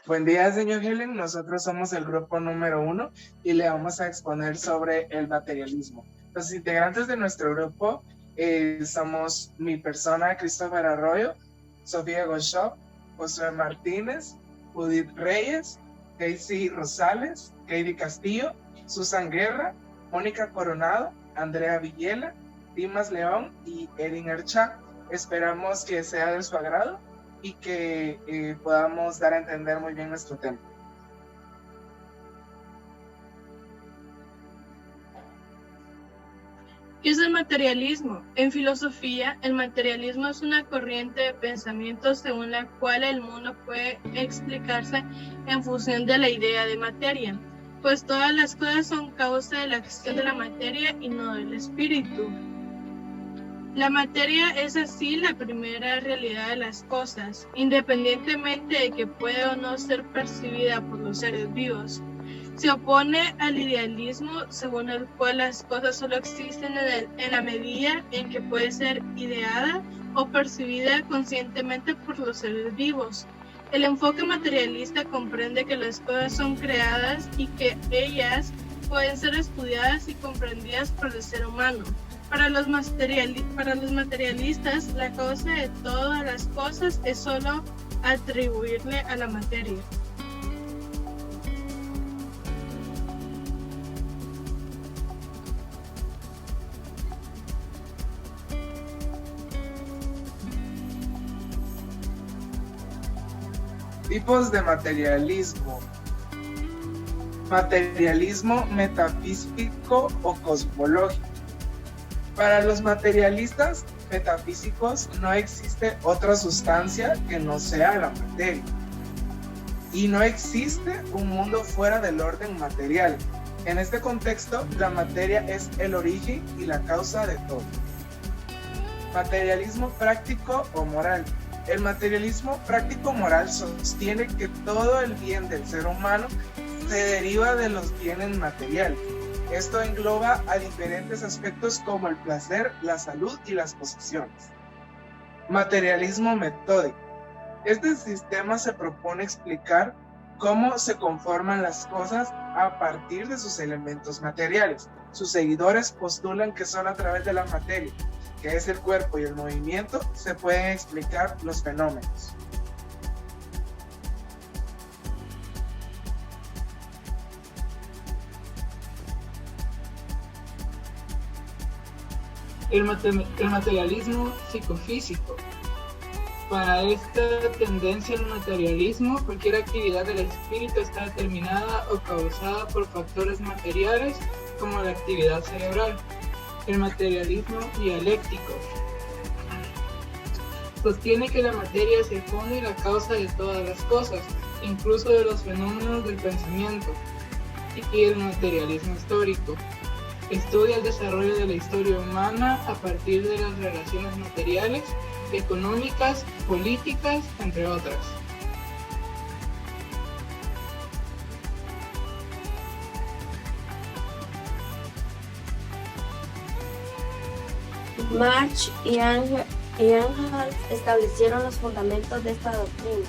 Buen día, señor Helen. Nosotros somos el grupo número 1 y le vamos a exponer sobre el materialismo. Los integrantes de nuestro grupo somos mi persona, Christopher Arroyo, Sofía Goshop, José Martínez, Judith Reyes, Casey Rosales, Katie Castillo, Susan Guerra, Mónica Coronado, Andrea Villela, Dimas León y Erin Ercha. Esperamos que sea de su agrado y que podamos dar a entender muy bien nuestro tema. ¿Qué es el materialismo? En filosofía, el materialismo es una corriente de pensamiento según la cual el mundo puede explicarse en función de la idea de materia, pues todas las cosas son causa de la acción de la materia y no del espíritu. La materia es así la primera realidad de las cosas, independientemente de que pueda o no ser percibida por los seres vivos. Se opone al idealismo según el cual las cosas solo existen en la medida en que puede ser ideada o percibida conscientemente por los seres vivos. El enfoque materialista comprende que las cosas son creadas y que ellas pueden ser estudiadas y comprendidas por el ser humano. Para los materialistas, la causa de todas las cosas es solo atribuirle a la materia. Tipos de materialismo. Materialismo metafísico o cosmológico. Para los materialistas metafísicos no existe otra sustancia que no sea la materia. Y no existe un mundo fuera del orden material. En este contexto, la materia es el origen y la causa de todo. Materialismo práctico o moral. El materialismo práctico-moral sostiene que todo el bien del ser humano se deriva de los bienes materiales. Esto engloba a diferentes aspectos como el placer, la salud y las posesiones. Materialismo metódico. Este sistema se propone explicar cómo se conforman las cosas a partir de sus elementos materiales. Sus seguidores postulan que solo a través de la materia, que es el cuerpo y el movimiento, se pueden explicar los fenómenos. El materialismo psicofísico. Para esta tendencia al materialismo, cualquier actividad del espíritu está determinada o causada por factores materiales como la actividad cerebral. El materialismo dialéctico sostiene que la materia es el fondo y la causa de todas las cosas, incluso de los fenómenos del pensamiento. Y el materialismo histórico estudia el desarrollo de la historia humana a partir de las relaciones materiales, económicas, políticas, entre otras. Marx y Engels establecieron los fundamentos de esta doctrina.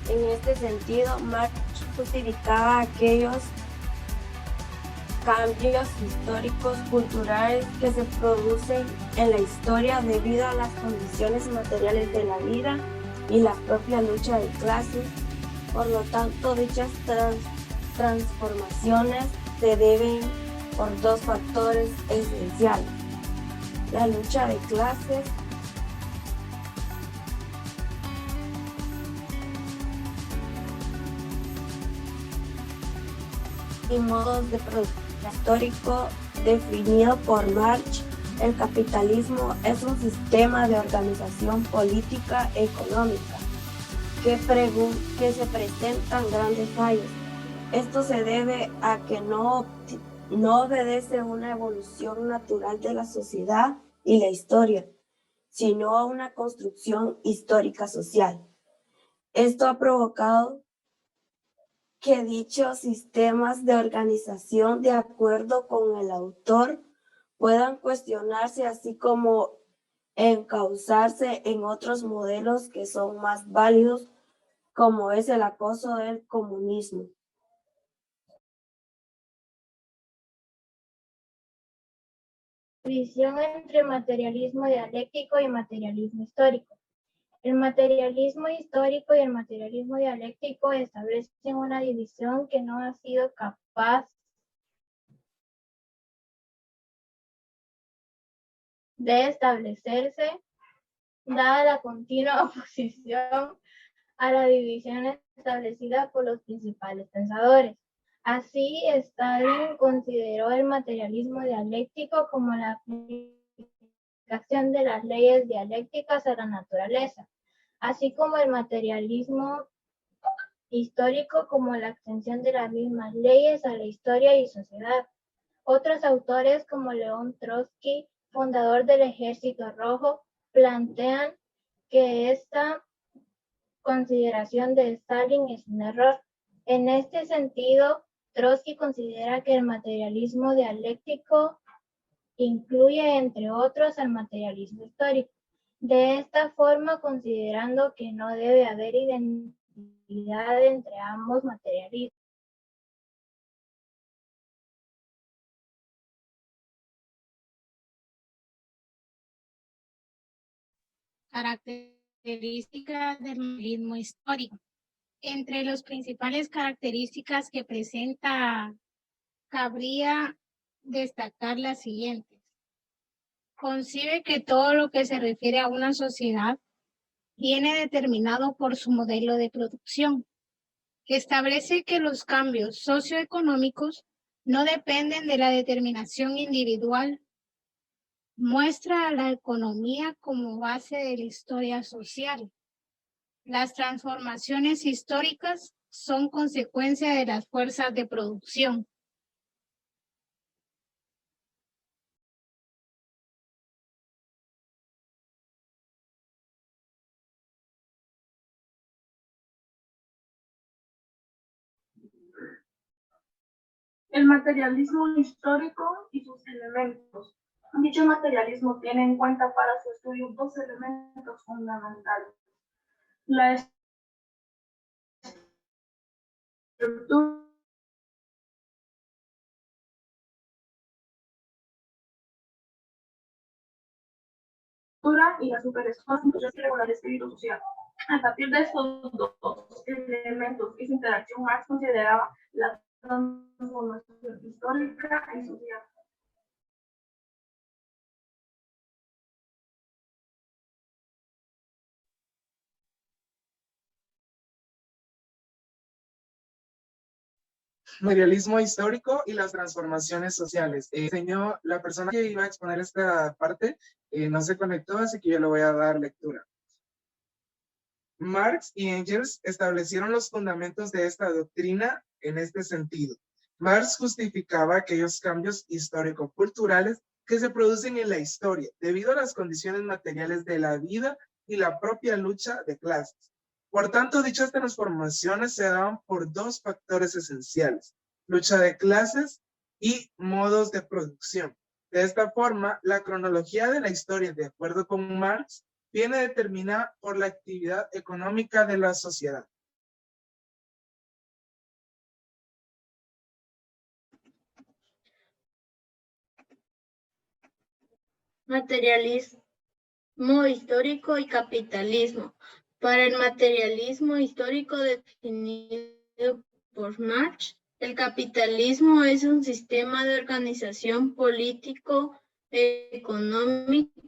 En este sentido, Marx justificaba aquellos cambios históricos, culturales que se producen en la historia debido a las condiciones materiales de la vida y la propia lucha de clases. Por lo tanto, dichas transformaciones se deben por dos factores esenciales: la lucha de clases y modos de producción. Histórico definido por Marx, el capitalismo es un sistema de organización política e económica que se presentan grandes fallos. Esto se debe a que no obedece a una evolución natural de la sociedad y la historia, sino a una construcción histórica social. Esto ha provocado que dichos sistemas de organización, de acuerdo con el autor, puedan cuestionarse, así como encauzarse en otros modelos que son más válidos como es el acoso del comunismo. División entre materialismo dialéctico y materialismo histórico. El materialismo histórico y el materialismo dialéctico establecen una división que no ha sido capaz de establecerse, dada la continua oposición a la división establecida por los principales pensadores. Así, Stalin consideró el materialismo dialéctico como la aplicación de las leyes dialécticas a la naturaleza, así como el materialismo histórico como la extensión de las mismas leyes a la historia y sociedad. Otros autores, como León Trotsky, fundador del Ejército Rojo, plantean que esta consideración de Stalin es un error. En este sentido, Trotsky considera que el materialismo dialéctico incluye, entre otros, al materialismo histórico. De esta forma, considerando que no debe haber identidad entre ambos materialismos. Características del materialismo histórico. Entre las principales características que presenta, cabría destacar las siguientes. Concibe que todo lo que se refiere a una sociedad viene determinado por su modelo de producción. Establece que los cambios socioeconómicos no dependen de la determinación individual. Muestra a la economía como base de la historia social. Las transformaciones históricas son consecuencia de las fuerzas de producción. El materialismo histórico y sus elementos. Dicho materialismo tiene en cuenta para su estudio dos elementos fundamentales: la estructura y la superestructura irregular del espíritu social. A partir de estos dos elementos y su interacción, Marx consideraba la transformación histórica y social. Materialismo histórico y las transformaciones sociales. Señor, la persona que iba a exponer esta parte no se conectó, así que yo le voy a dar lectura. Marx y Engels establecieron los fundamentos de esta doctrina en este sentido. Marx justificaba aquellos cambios histórico-culturales que se producen en la historia debido a las condiciones materiales de la vida y la propia lucha de clases. Por tanto, dichas transformaciones se daban por dos factores esenciales: lucha de clases y modos de producción. De esta forma, la cronología de la historia, de acuerdo con Marx, viene determinada por la actividad económica de la sociedad. Materialismo histórico y capitalismo. Para el materialismo histórico definido por Marx, el capitalismo es un sistema de organización político-económica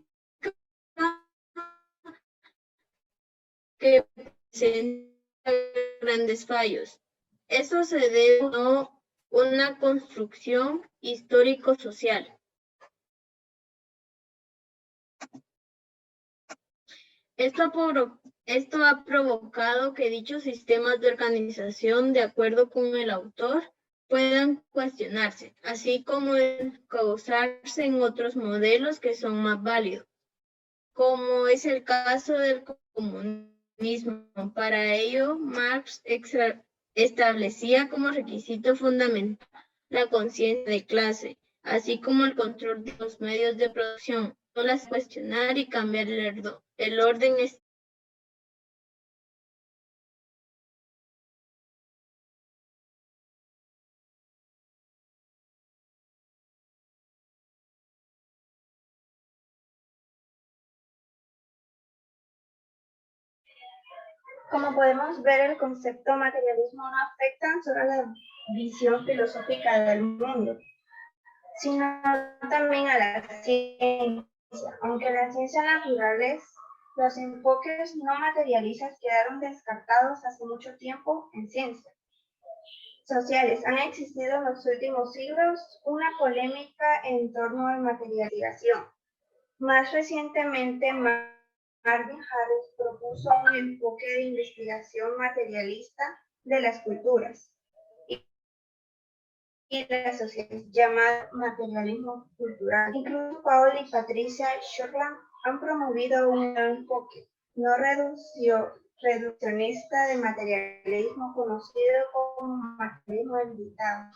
que presenta grandes fallos. Eso se debe a una construcción histórico-social. Esto ha provocado que dichos sistemas de organización, de acuerdo con el autor, puedan cuestionarse, así como causarse en otros modelos que son más válidos, como es el caso del comunismo. Para ello, Marx establecía como requisito fundamental la conciencia de clase, así como el control de los medios de producción, no las cuestionar y cambiar el orden Como podemos ver, el concepto materialismo no afecta solo a la visión filosófica del mundo, sino también a la ciencia. Aunque en las ciencias naturales los enfoques no materialistas quedaron descartados hace mucho tiempo, en ciencias sociales han existido en los últimos siglos una polémica en torno a la materialización. Más recientemente, Marvin Harris propuso un enfoque de investigación materialista de las culturas y las sociedades llamado materialismo cultural. Incluso Paul y Patricia Shortland han promovido un enfoque no reduccionista de materialismo conocido como materialismo evitado.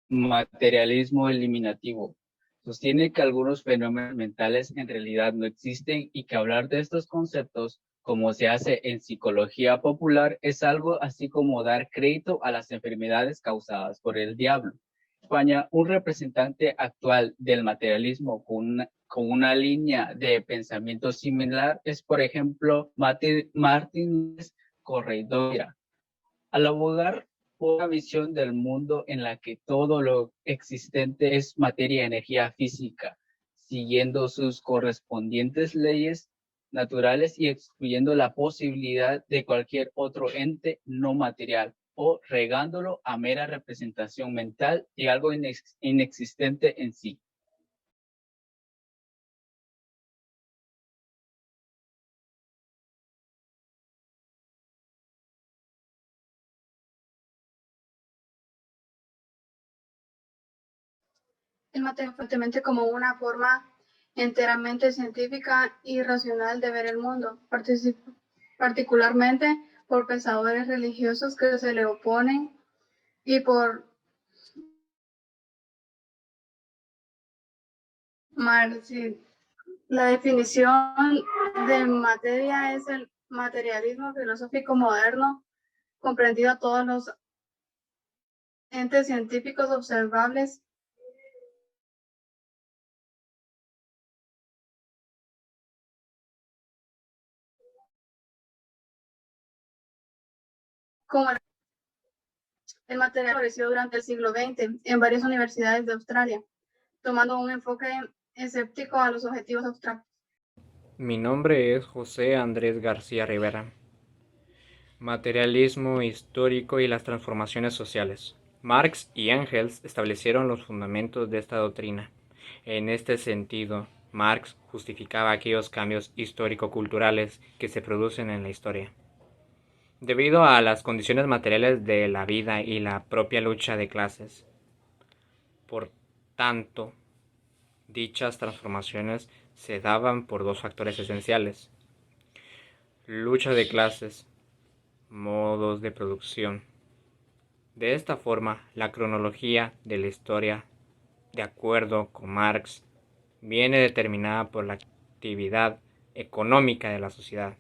Materialismo eliminativo. Sostiene que algunos fenómenos mentales en realidad no existen y que hablar de estos conceptos, como se hace en psicología popular, es algo así como dar crédito a las enfermedades causadas por el diablo. En España, un representante actual del materialismo con una línea de pensamiento similar es, por ejemplo, Martín Corredera. Al abogar por una visión del mundo en la que todo lo existente es materia y energía física, siguiendo sus correspondientes leyes naturales y excluyendo la posibilidad de cualquier otro ente no material o regándolo a mera representación mental de algo inexistente en sí. El materialismo fuertemente como una forma enteramente científica y racional de ver el mundo, particularmente por pensadores religiosos que se le oponen y por Marx. La definición de materia es el materialismo filosófico moderno, comprendido a todos los entes científicos observables como el material floreció durante el siglo XX en varias universidades de Australia, tomando un enfoque escéptico a los objetivos abstractos. Mi nombre es José Andrés García Rivera. Materialismo histórico y las transformaciones sociales. Marx y Engels establecieron los fundamentos de esta doctrina. En este sentido, Marx justificaba aquellos cambios histórico-culturales que se producen en la historia. Debido a las condiciones materiales de la vida y la propia lucha de clases. Por tanto, dichas transformaciones se daban por dos factores esenciales: lucha de clases, modos de producción. De esta forma, la cronología de la historia, de acuerdo con Marx, viene determinada por la actividad económica de la sociedad.